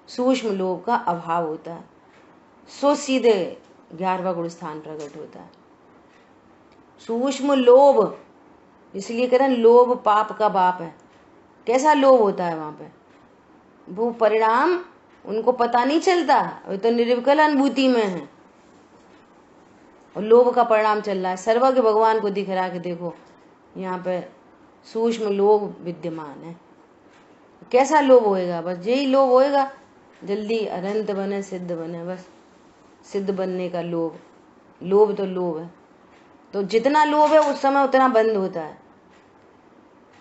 सूक्ष्म लोभ का अभाव होता है, सो सीधे 11वां गुण स्थान प्रकट होता है। सूक्ष्म लोभ, इसलिए कह रहे हैं लोभ पाप का बाप है। कैसा लोभ होता है वहां पे, वो परिणाम उनको पता नहीं चलता, वे तो निर्विकल अनुभूति में है, और लोभ का परिणाम चल रहा है। सर्वज्ञ भगवान को दिख रहा है कि देखो यहाँ पे सूक्ष्म लोभ विद्यमान है। कैसा लोभ होएगा, बस यही लोभ होएगा, जल्दी अनंत बने, सिद्ध बने, बस सिद्ध बनने का लोभ। लोभ तो लोभ है, तो जितना लोभ है उस समय उतना बंद होता है।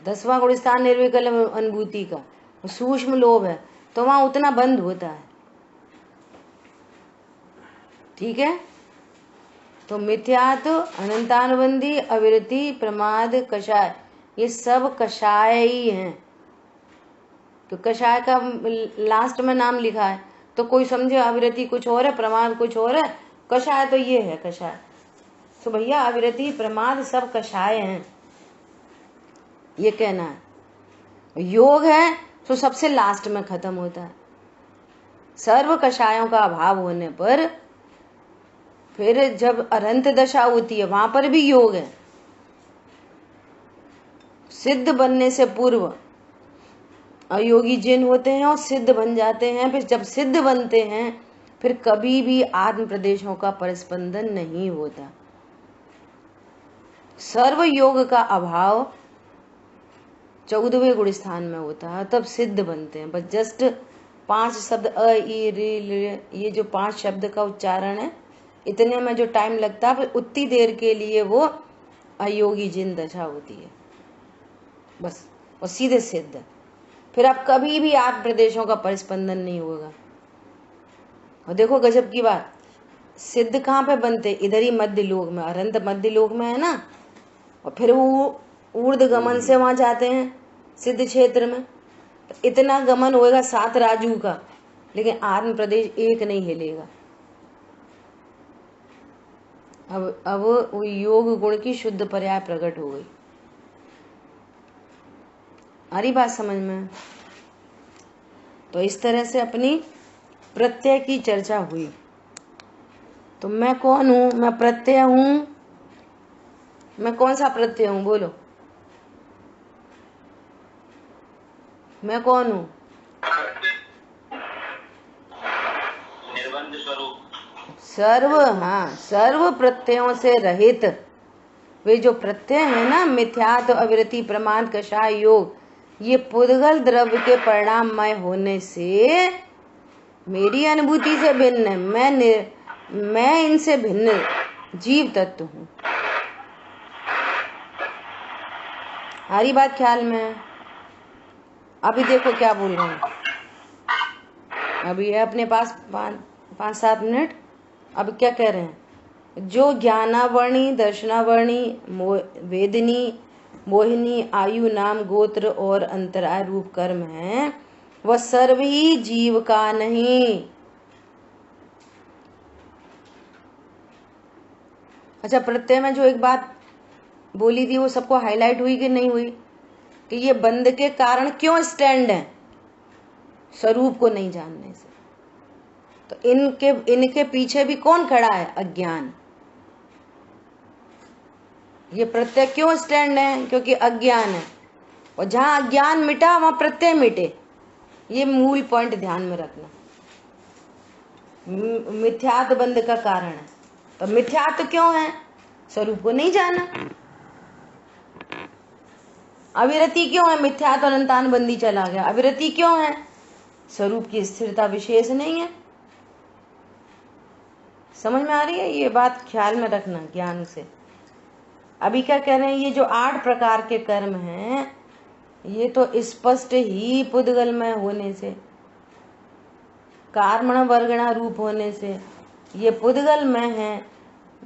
10वां गुण स्थान निर्विकल अनुभूति का, सूक्ष्म लोभ है तो वहां उतना बंद होता है। ठीक है, तो मिथ्यात्व, अनंतानुबंधी, अविरति, प्रमाद, कषाय, ये सब कषाय ही हैं। तो कषाय का लास्ट में नाम लिखा है, तो कोई समझे अविरति कुछ और है, प्रमाद कुछ और है, कषाय तो ये है कषाय। तो भैया अविरति प्रमाद सब कषाय हैं, ये कहना है। योग है तो सबसे लास्ट में खत्म होता है। सर्व कषायों का अभाव होने पर फिर जब अनंत दशा होती है वहां पर भी योग है। सिद्ध बनने से पूर्व अयोगी जिन होते हैं और सिद्ध बन जाते हैं। फिर जब सिद्ध बनते हैं फिर कभी भी आत्म प्रदेशों का परिस्पंदन नहीं होता। सर्व योग का अभाव 14वें गुण स्थान में होता है, तब सिद्ध बनते हैं। बस जस्ट 5 शब्द अ ई रे ले, ये जो 5 शब्द का उच्चारण है, इतने में जो टाइम लगता है, फिर उतनी देर के लिए वो अयोगी जिन दशा होती है बस, और सीधे सिद्ध। फिर अब कभी भी आत्म प्रदेशों का परिस्पंदन नहीं होगा। और देखो गजब की बात, सिद्ध कहाँ पे बनते, इधर ही मध्य लोक में, अनंत मध्य लोक में है ना, और फिर वो ऊर्ध्व गमन से वहां जाते हैं सिद्ध क्षेत्र में। तो इतना गमन होएगा 7 राजू का, लेकिन आत्म प्रदेश एक नहीं हिलेगा। अब वो योग गुण की शुद्ध पर्याय प्रकट हो गई। आ रही बात समझ में? तो इस तरह से अपनी प्रत्यय की चर्चा हुई। तो मैं कौन हूं? मैं प्रत्यय हूं। मैं कौन सा प्रत्यय हूं, बोलो? मैं कौन हूं? निर्बंध स्वरूप सर्व, हाँ, सर्व प्रत्ययों से रहित वे जो प्रत्यय है ना, मिथ्यात्व, अविरति, प्रमाद, कषाय, योग, ये पुद्गल द्रव्य के परिणाममय होने से मेरी अनुभूति से भिन्न है। मैं इनसे भिन्न जीव तत्व हूं। हरी बात ख्याल में? अभी देखो क्या बोल रहे हैं। अभी है अपने पास 5-7 मिनट। अब क्या कह रहे हैं? जो ज्ञानावर्णी, दर्शनावर्णी, वेदनी, मोहिनी, आयु, नाम, गोत्र और अंतराय रूप कर्म है, वह सर्व ही जीव का नहीं। अच्छा, प्रत्यय में जो एक बात बोली थी वो सबको हाईलाइट हुई कि नहीं हुई? कि ये बंद के कारण क्यों स्टैंड है? स्वरूप को नहीं जानने से। तो इनके पीछे भी कौन खड़ा है? अज्ञान। ये प्रत्यय क्यों स्टैंड है? क्योंकि अज्ञान है, और जहां अज्ञान मिटा वहां प्रत्यय मिटे। ये मूल पॉइंट ध्यान में रखना। मिथ्यात्व बंध का कारण है। तो मिथ्यात्व क्यों है? स्वरूप को नहीं जाना। अविरति क्यों है? मिथ्यात्व अनंतान बंदी चला गया। अविरति क्यों है? स्वरूप की स्थिरता विशेष नहीं है। समझ में आ रही है? ये बात ख्याल में रखना ज्ञान से। अभी क्या कह रहे हैं? ये जो 8 प्रकार के कर्म हैं, ये तो स्पष्ट ही पुद्गल में होने से कर्मण वर्गणा रूप होने से ये पुद्गल मैं है,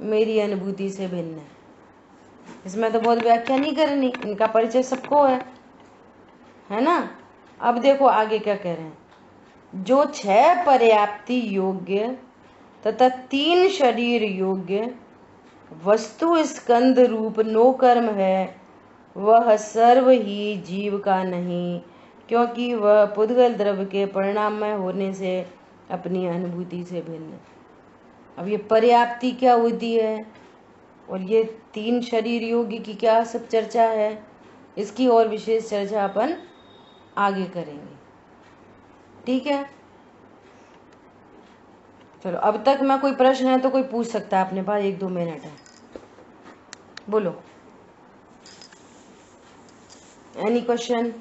मेरी अनुभूति से भिन्न है। इसमें तो बहुत व्याख्या नहीं करनी, इनका परिचय सबको है ना। अब देखो आगे क्या कह रहे हैं। जो 6 पर्याप्ति योग्य तथा 3 शरीर योग्य वस्तु स्कंद रूप नो कर्म है, वह सर्व ही जीव का नहीं, क्योंकि वह पुद्गल द्रव्य के परिणाममय होने से अपनी अनुभूति से भिन्न। अब ये पर्याप्ति क्या होती है और ये 3 शरीर योग्य की क्या सब चर्चा है, इसकी और विशेष चर्चा अपन आगे करेंगे। ठीक है, चलो अब तक मैं कोई प्रश्न है तो कोई पूछ सकता है, अपने पास 1-2 मिनट है, बोलो। Any question?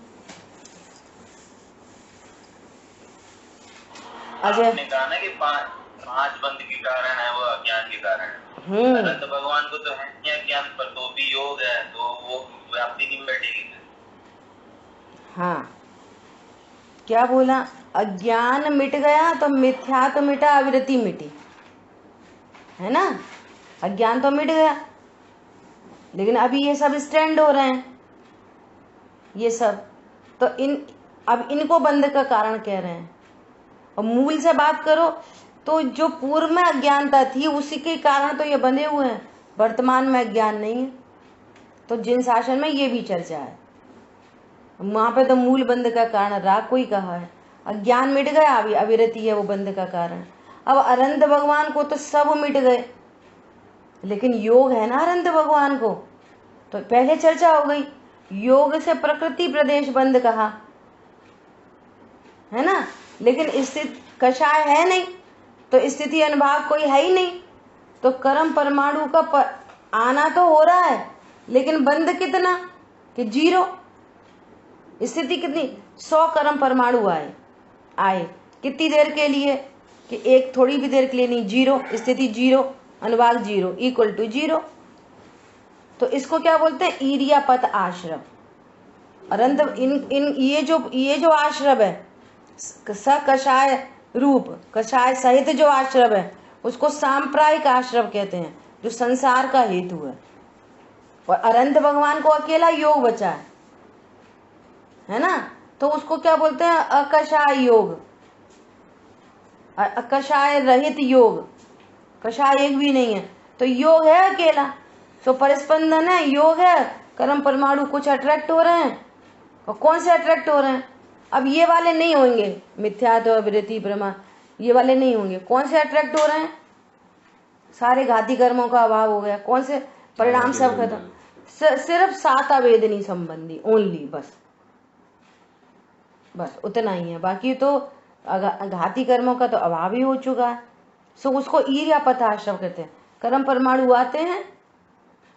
अजय, आपने कहा ना कि 5 बंध के कारण है, वो अज्ञान के कारण है। अनंत भगवान को तो है नहीं अज्ञान, पर तो भी योग है, तो वो व्याप्ति नहीं बैठेगी। हाँ, क्या बोला? अज्ञान मिट गया तो मिथ्या तो मिटा, अविरति मिटी, है ना। अज्ञान तो मिट गया, लेकिन अभी ये सब स्टैंड हो रहे हैं, ये सब तो अब इनको बंध का कारण कह रहे हैं। और मूल से बात करो तो जो पूर्व में अज्ञानता थी उसी के कारण तो ये बंधे हुए हैं, वर्तमान में अज्ञान नहीं है। तो जिन शासन में ये भी चर्चा है, वहां पे तो मूल बंध का कारण राग को ही कहा है। अज्ञान मिट गया, अभी अविरति है वो बंध का कारण। अब अनंत भगवान को तो सब मिट गए, लेकिन योग है ना अनंत भगवान को, तो पहले चर्चा हो गई। योग से प्रकृति प्रदेश बंध कहा, है ना, लेकिन स्थिति कषाय है नहीं, तो स्थिति अनुभाग कोई है ही नहीं, तो कर्म परमाणु का आना तो हो रहा है, लेकिन बंध कितना कि 0। स्थिति कितनी? 100 कर्म परमाणु आए कितनी देर के लिए कि एक थोड़ी भी देर के लिए नहीं, 0 स्थिति 0 अनुभाग 0 इक्वल टू 0। तो इसको क्या बोलते हैं? ईर्यापत आश्रम। अनंत इन ये जो आश्रम है सकषाय रूप, कषाय सहित जो आश्रम है उसको सांप्रायिक आश्रम कहते हैं, जो संसार का हेतु है। और अनंत भगवान को अकेला योग बचा है ना, तो उसको क्या बोलते हैं? अकषाय योग, अकषाय रहित योग। कषाय एक भी नहीं है, तो योग है अकेला, तो परिस्पंदन है, योग है, कर्म परमाणु कुछ अट्रैक्ट हो रहे हैं। और कौन से अट्रैक्ट हो रहे हैं? अब ये वाले नहीं होंगे, मिथ्यात्व अविरति प्रमा, ये वाले नहीं होंगे। कौन से अट्रैक्ट हो रहे हैं? सारे घाती कर्मों का अभाव हो गया, कौन से परिणाम सब खत्म, सिर्फ 7 अवेदनी संबंधी ओनली, बस उतना ही है। बाकी तो घाती कर्मों का तो अभाव ही हो चुका है। सो उसको ईर्यापत आश्रम कहते हैं। कर्म परमाणु आते हैं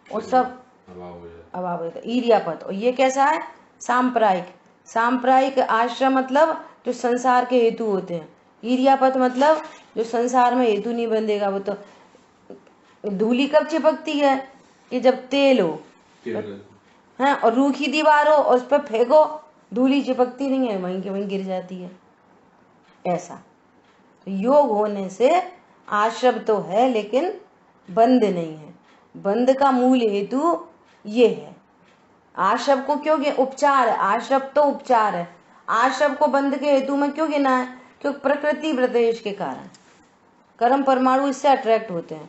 और सब अभाव होता है, ईर्यापत। और ये कैसा है? सांप्रायिक। सांप्रायिक आश्रम मतलब जो संसार के हेतु होते हैं, ईर्यापत मतलब जो संसार में हेतु नहीं बंधेगा। वो तो धूली कब चिपकती है कि जब तेल हो है और रूखी दीवार हो और उस पर फेंको, धूली चिपकती नहीं है, वहीं के वहीं गिर जाती है। ऐसा तो योग होने से आश्रम तो है लेकिन बंध नहीं है। बंध का मूल हेतु ये है। आश्रम को क्यों उपचार है, आश्रम तो उपचार है। आश्रम को बंध के हेतु में क्यों गिना है? क्योंकि प्रकृति प्रदेश के कारण कर्म परमाणु इससे अट्रैक्ट होते हैं।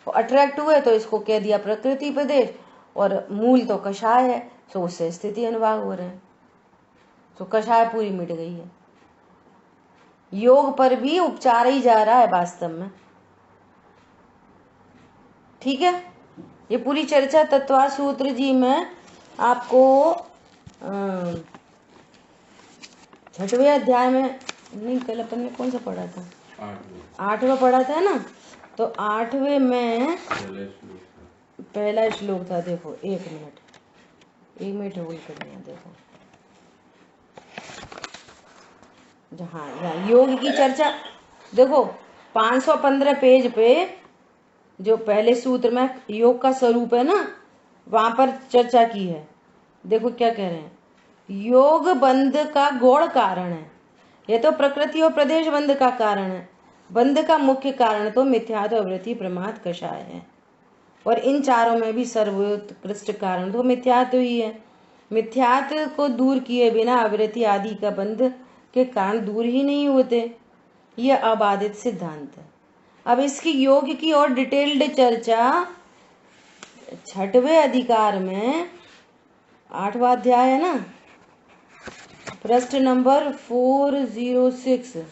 वो अट्रैक्ट हुए तो इसको कह दिया प्रकृति प्रदेश, और मूल तो कषाय है, तो उससे स्थिति अनुभाग हो रहे हैं, तो कषाय पूरी मिट गई है। योग पर भी उपचार ही जा रहा है वास्तव में। ठीक है, ये पूरी चर्चा तत्वा सूत्र जी में आपको 6वें अध्याय में नहीं, कल अपन ने कौन सा पढ़ा था? 8वां पढ़ा था ना, तो 8वें में पहला श्लोक था। देखो 1 मिनट होल्ड करना, देखो जहाँ योग की चर्चा देखो 515 पेज पे जो पहले सूत्र में योग का स्वरूप है ना, वहां पर चर्चा की है। देखो क्या कह रहे हैं, योग बंध का गौण कारण है, यह तो प्रकृति और प्रदेश बंध का कारण है। बंध का मुख्य कारण तो मिथ्यात्व, वृत्ति, प्रमाद, कषाय है। और इन चारों में भी सर्वोत्कृष्ट कारण तो मिथ्यात्व ही है। मिथ्यात्व को दूर किए बिना अवृत्ति आदि का बंध के कारण दूर ही नहीं होते। यह अबाधित सिद्धांत है। अब इसकी योग की और डिटेल्ड चर्चा 6वें अधिकार में 8वां अध्याय है ना, पृष्ठ नंबर 406।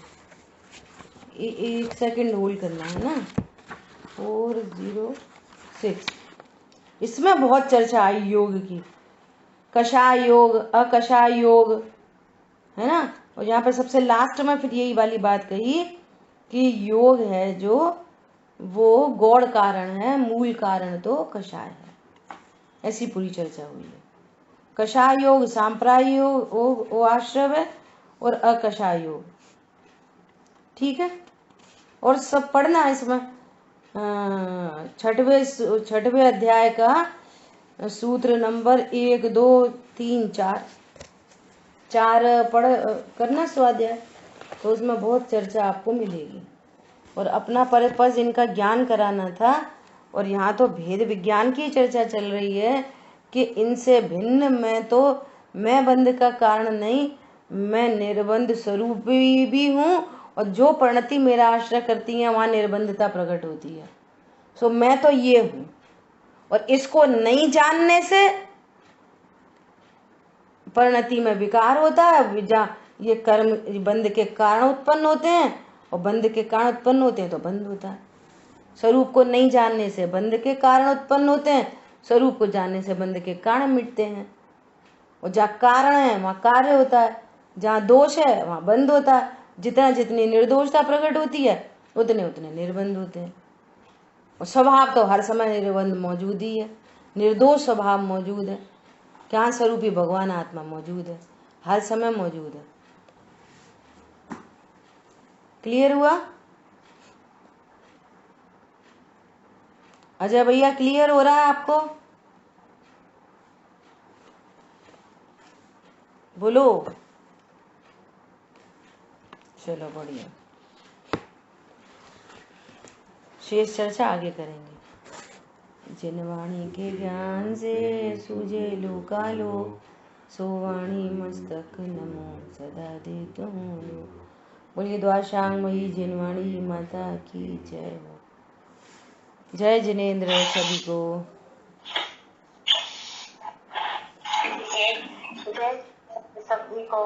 एक सेकंड होल्ड करना है ना, 406। इसमें बहुत चर्चा आई योग की, कषाय योग, अकषाय योग, है ना। और यहाँ पर सबसे लास्ट में फिर यही वाली बात कही कि योग है जो वो गौड़ कारण है, मूल कारण तो कषाय है। ऐसी पूरी चर्चा हुई है। कषाय योग सांप्राय योग वो आश्रव है, और अकषाय योग, ठीक है। और सब पढ़ना इसमें 6वें अध्याय का सूत्र नंबर 1, 2, 3, 4 पढ़ करना स्वाध्याय, तो उसमें बहुत चर्चा आपको मिलेगी। और अपना पर्पस इनका ज्ञान कराना था, और यहाँ तो भेद विज्ञान की चर्चा चल रही है कि इनसे भिन्न मैं बंध का कारण नहीं, मैं निर्बंध स्वरूप भी हूँ, और जो परिणति मेरा आश्रय करती है वहाँ निर्बंधता प्रकट होती है। सो मैं तो ये हूँ, और इसको नहीं जानने से परिणति में विकार होता है। ये कर्म बंध के कारण उत्पन्न होते हैं, और बंध के कारण उत्पन्न होते हैं तो बंध होता है। स्वरूप को नहीं जानने से बंध के कारण उत्पन्न होते हैं, स्वरूप को जानने से बंध के कारण मिटते हैं। और जहाँ कारण है वहाँ कार्य होता है, जहाँ दोष है वहाँ बंध होता है। जितनी निर्दोषता प्रकट होती है उतने निर्बंध होते हैं। और स्वभाव तो हर समय निर्बंध मौजूद ही है, निर्दोष स्वभाव मौजूद है। ज्ञान स्वरूपी भगवान आत्मा मौजूद है, हर समय मौजूद है। क्लियर हुआ अजय भैया? क्लियर हो रहा है आपको? बोलो। चलो बढ़िया, शेष चर्चा आगे करेंगे। जिन वाणी के ज्ञान से सूझे लोकालो, सो वाणी मस्तक नमो सदा देत हूँ। बोलिए द्वाशांग मही जिनवाणी माता की जय हो। जय जिनेन्द्र सभी को। जय सभी को।